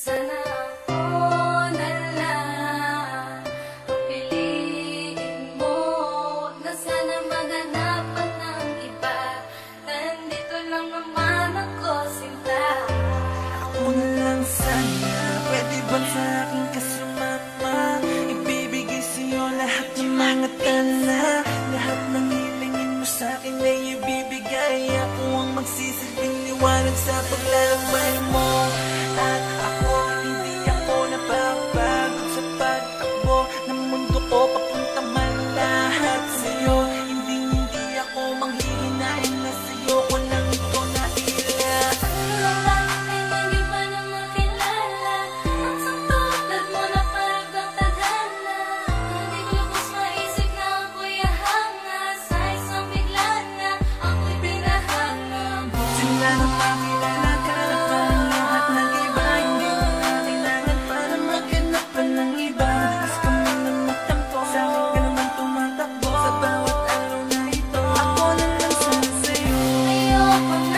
Sana ako na lang ang piliin mo, na sana maganapan ng iba. Nandito lang naman ako, sinta. Ako na lang sana, pwede bang sa akin ka sumama? Ibibigay sa'yo lahat ng mga tala, lahat ng hilingin mo sa'kin ay ibibigay. Ako ang magsisilbing liwanag sa paglalakbay mo. At ako, hindi ako napapagod sa pagtakbo ng mundo ko, papunta man lahat sa'yo. Hindi ako manghihinahin na sa'yo ko lang ito naila. Ano ba ay hindi pa na makilala? Ang tulad mo na parang tadhana. Hindi ko lubos maisip na ako'y ahanga. Sa isang bigla na ako'y pinahanga mo. Sila na makilala ka na parang lahat ng iba. Hindi mo na kailangan para maghanap pa ng iba. Madalas ka man na magtampo, sa akin ka naman tumatakbo sa bawat araw na ito. Ako na lang sana sa'yo. Ayoko na